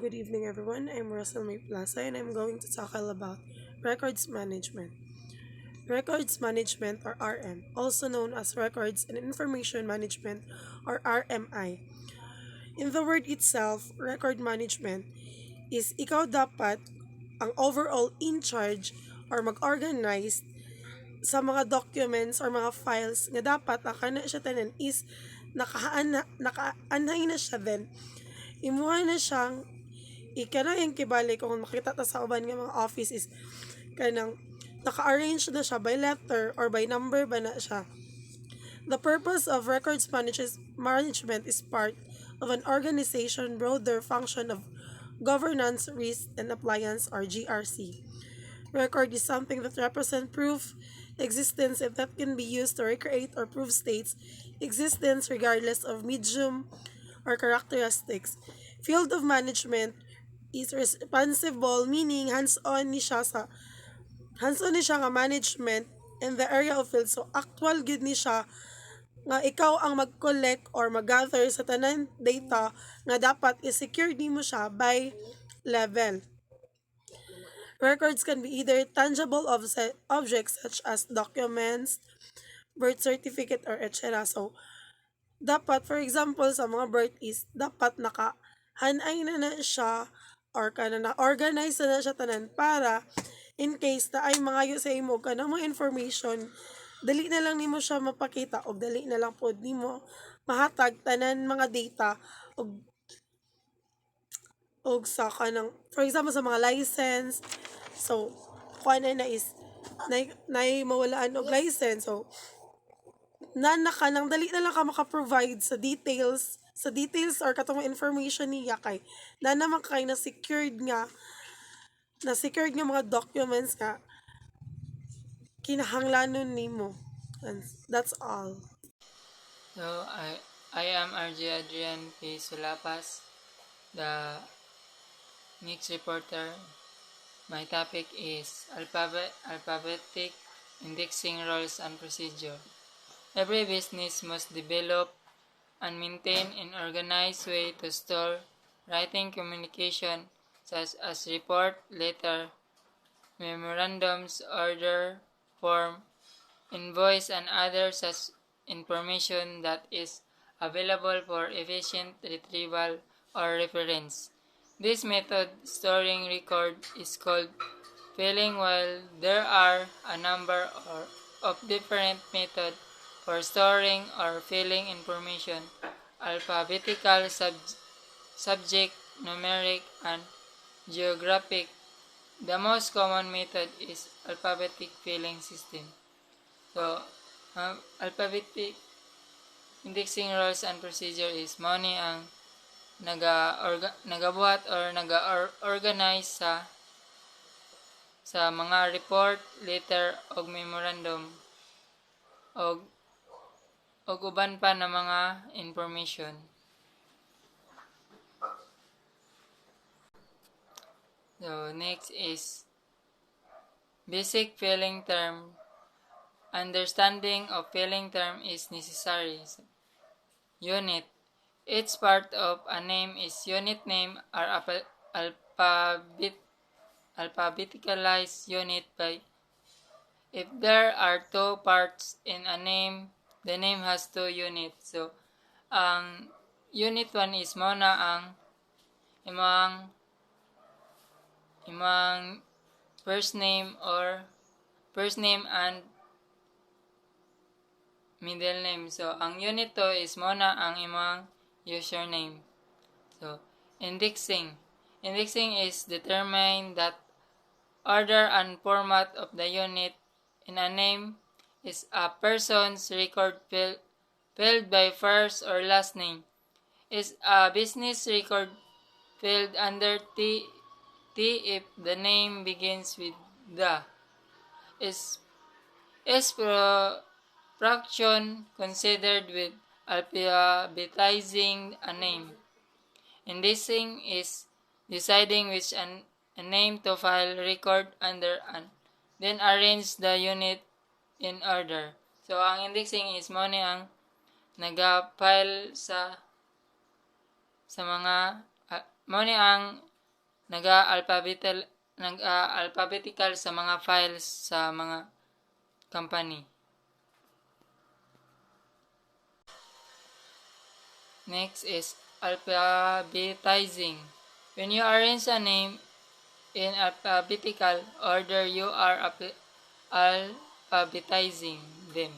good evening everyone. I'm Russell May Plaza and I'm going to talk all about records management. Records management or RM, also known as records and information management or RMI. In the word itself, record management is ikaw dapat ang overall in charge or mag-organize sa mga documents or mga files nga dapat na siya tanan is nakaanhay na siya then imuha na siyang ikana yung kibali kung makita ta sa uban nga mga office is kanang naka-arrange na siya by letter or by number ba na siya. The purpose of records management is part of an organization broader function of governance, risk, and appliance or GRC. Record is something that represents proof existence and that can be used to recreate or prove states existence regardless of medium or characteristics. Field of management is responsible meaning hands-on ni siya nga management in the area of field. So actual gid ni siya nga ikaw ang mag-collect or mag-gather sa tanan data nga dapat i-secure nimo siya by level. Records can be either tangible objects such as documents, birth certificate, or etc. So, dapat, for example, sa mga birth is, dapat naka-hanay na siya or na-organize na siya tanan para in case na ay mga sa imo ka na mga information, dali na lang nimo siya mapakita o dali na lang po nimo mahatag tanan mga data og sa kanang for example sa mga license. So kuan na is na mawalaan og license. So naka nang dali na lang ka maka-provide sa details or katong information niya kay na naman kay na secured nga mga documents nga kinahanglanon nimo. And that's all. So I am RJ Adrian P. Sulapas, the next reporter. My topic is alphabetic indexing rules and procedure. Every business must develop and maintain an organized way to store writing communication such as report, letter, memorandums, order, form, invoice, and other such information that is available for efficient retrieval or reference. This method storing record is called filing, while there are a number of different methods for storing or filing information: alphabetical, subject, numeric, and geographic. The most common method is alphabetic filing system. So, alphabetic indexing rules and procedure is money ang nagabuhat or naga-organize sa mga report, letter, og memorandum og uban pa na mga information. So next is basic filing term. Understanding of filing term is necessary. Unit. Each part of a name is unit name are alphabeticalized unit by if there are two parts in a name, the name has two units. So, ang unit 1 is muna ang imang first name and middle name. So, ang unit 2 is muna ang imang username. So, indexing. Indexing is determined that order and format of the unit in a name is a person's record filled by first or last name. Is a business record filled under T if the name begins with the. Is fraction considered with alphabetizing a name. Indexing is deciding which a name to file record under and then arrange the unit in order. So, ang indexing is mo ni ang naga-file sa mga mo ni ang nag-alphabetical sa mga files sa mga company. Next is alphabetizing. When you arrange a name in alphabetical order, you are alphabetizing them.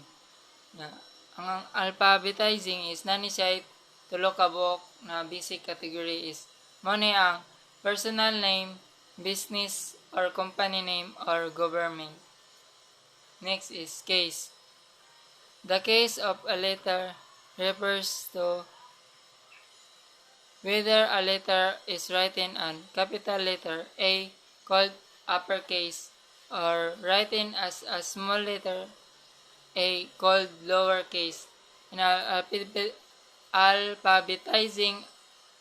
Ang alphabetizing is nani siya tulo ka buok na basic category is mo ni ang personal name, business or company name or government. Next is case. The case of a letter refers to whether a letter is written on capital letter A called uppercase or written as a small letter A called lowercase. In alphabetizing,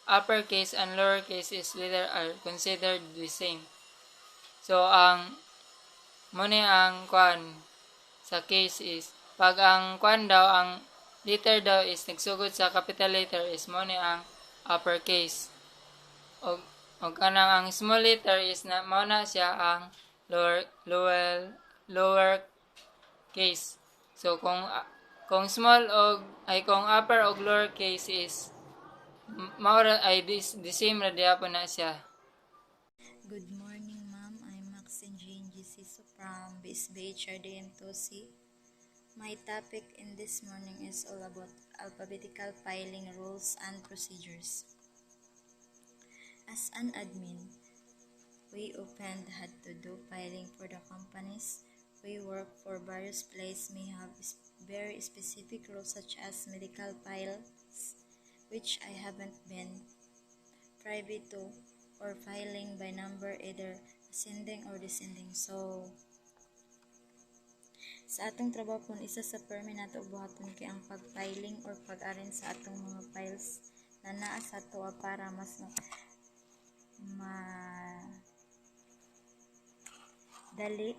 uppercase and lowercase is letter are considered the same. So ang muna ang kwan sa case is pag ang kwan daw ang letter daw is nagsugod sa capital letter is muna ang uppercase. O kanang ang small letter is na muna siya ang lower case. So kung small kung upper og lower case is maura ay the same ra diapon na siya. Good morning, ma'am. I'm Maxine Jane Gisiso from BSBH RDM2C. My topic in this morning is all about alphabetical filing rules and procedures. As an admin, we often had to do filing for the companies we work for. Various places may have very specific rules such as medical files, which I haven't been privy to, or filing by number either ascending or descending. So, sa atong trabaho kung isa sa permi nato buhaton kay ang pag-filing or pag-arrange sa atong mga files na naa sa ato para mas dali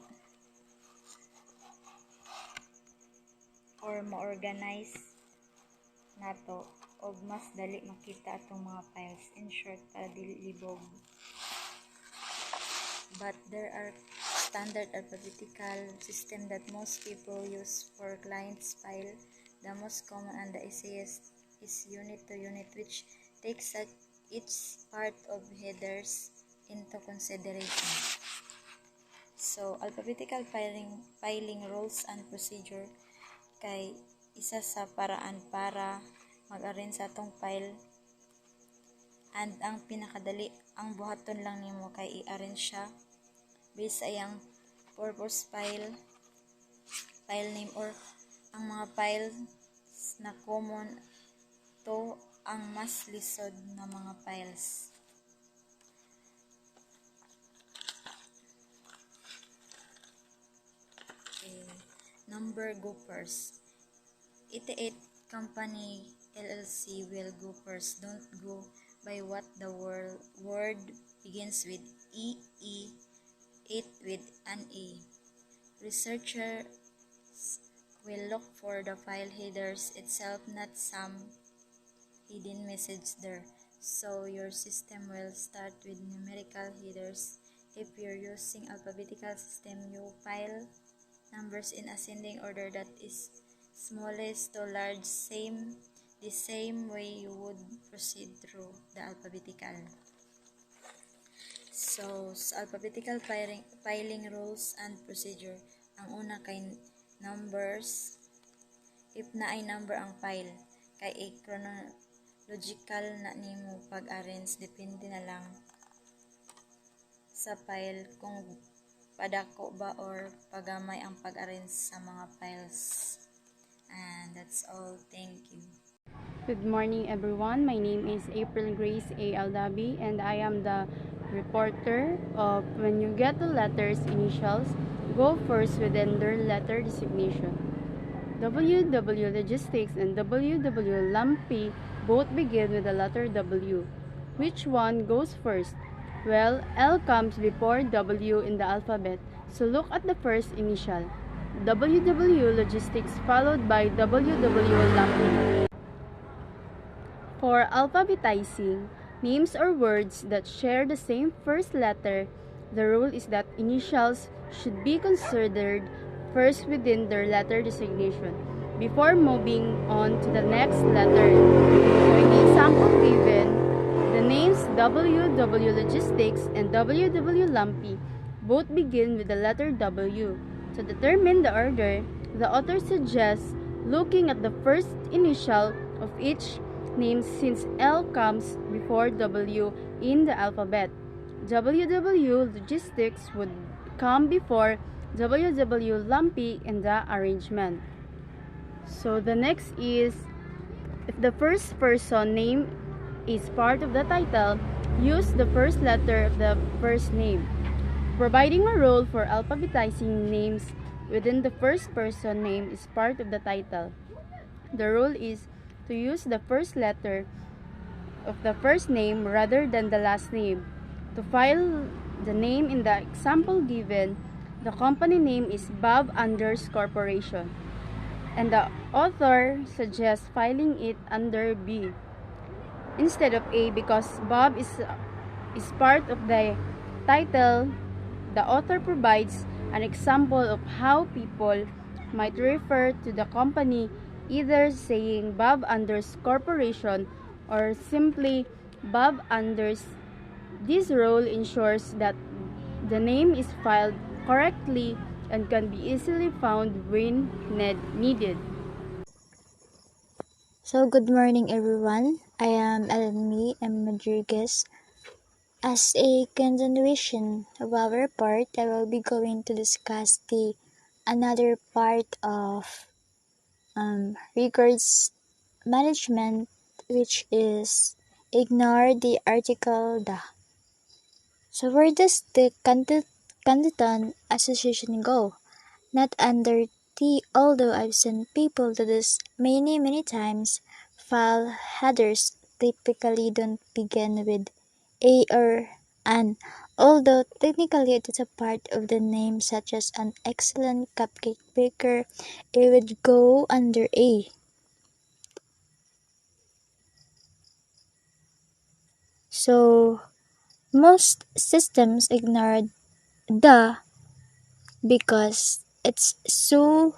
or ma-organize nato o mas dali makita atong mga files, in short para dili libog. But there are standard alphabetical system that most people use for clients' file. The most common and the easiest is unit to unit, which takes each part of headers into consideration. So, alphabetical filing rules and procedure kay isa sa paraan para mag-arrange sa atong file, and ang pinakadali ang buhaton lang nimo kay i-arrange siya based sa iyang purpose, file name, or ang mga files na common to ang mas lisod na mga files. Okay. Number go first. 88 company LLC will go first. Don't go by what the word begins with EE, it with an A. Researchers will look for the file headers itself, not some hidden message there. So your system will start with numerical headers. If you're using alphabetical system, you file numbers in ascending order, that is smallest to large, the same way you would proceed through the alphabetical. So, sa alphabetical filing rules and procedure, ang una kay numbers. If na ay number ang file, kay chronological na nimo pag-arrange, depende na lang sa file kung padako ba or pagamay ang pag-arrange sa mga files. And that's all. Thank you. Good morning, everyone. My name is April Grace A. Aldabi, and I am the reporter of when you get the letters initials, go first within their letter designation. WW Logistics and WW Lumpy both begin with the letter W. Which one goes first? Well, L comes before W in the alphabet, so look at the first initial. WW Logistics followed by WW Lumpy. For alphabetizing, names or words that share the same first letter, the rule is that initials should be considered first within their letter designation before moving on to the next letter. So in the example given, the names WW Logistics and WW Lumpy both begin with the letter W. To determine the order, the author suggests looking at the first initial of each name since L comes before W in the alphabet. WW Logistics would come before WW Lumpy in the arrangement. So the next is, if the first person name is part of the title, use the first letter of the first name. Providing a rule for alphabetizing names within the first person name is part of the title. The rule is to use the first letter of the first name rather than the last name. To file the name in the example given, the company name is Bob Anders Corporation, and the author suggests filing it under B instead of A because Bob is part of the title. The author provides an example of how people might refer to the company, either saying Bob Anders Corporation or simply Bob Anders. This rule ensures that the name is filed correctly and can be easily found when needed. So, good morning everyone. I am Elmi M. Rodriguez. As a continuation of our part, I will be going to discuss the another part of records management, which is ignore the article the. So where does the Candidaton Association go? Not under T, although I've seen people do this many times. File headers typically don't begin with A or an, although technically it is a part of the name, such as an excellent cupcake baker, it would go under A. So most systems ignore the because it's so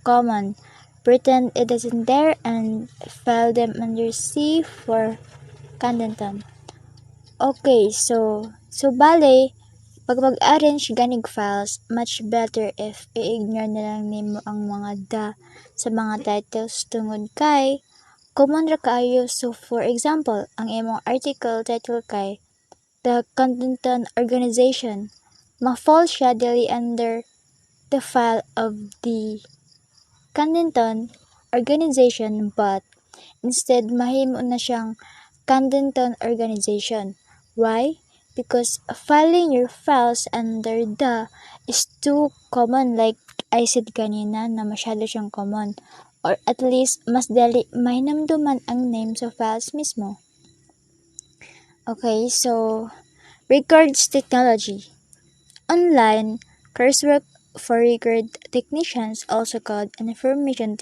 common. Pretend it isn't there and file them under C for Candidaton. Okay, so bale, pag mag-arrange ganig files, much better if i-ignore na lang nimo ang mga da sa mga titles tungod kay common ra kaayo. So for example, ang imong article title kay The Candidaton Organization, ma-fall siya dili under the file of the Candidaton Organization, but instead mahimo na siyang Candidaton Organization. Why? Because filing your files under the is too common, like I said kanina na masyado siyang common, or at least mas dali mahinamduman ang name sa files mismo. Okay, so records technology. Online coursework for record technicians, also called information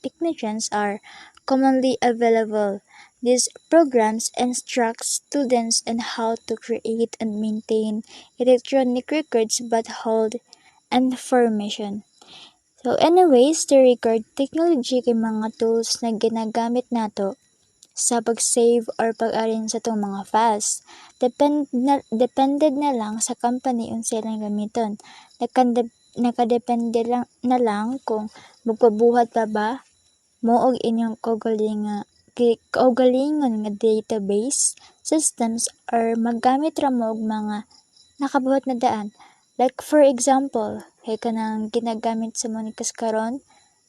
technicians, are commonly available. These programs instruct students on how to create and maintain electronic records but hold information. So anyways, the record technology kay mga tools na ginagamit nato sa pag-save or pag-arrange sa itong mga files. Depended na lang sa company unsa ilang gamiton. Nakadepende lang na lang kung magpabuhat pa ba mo og inyong kaugalingon nga database systems or maggamit ra mo og mga nakabuhat na daan. Like for example, kay kanang ginagamit sa Monikas karon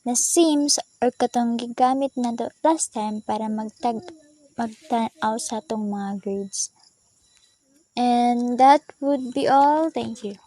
na Sims or katong gigamit na last time para magtanaw sa atong mga grades. And that would be all. Thank you.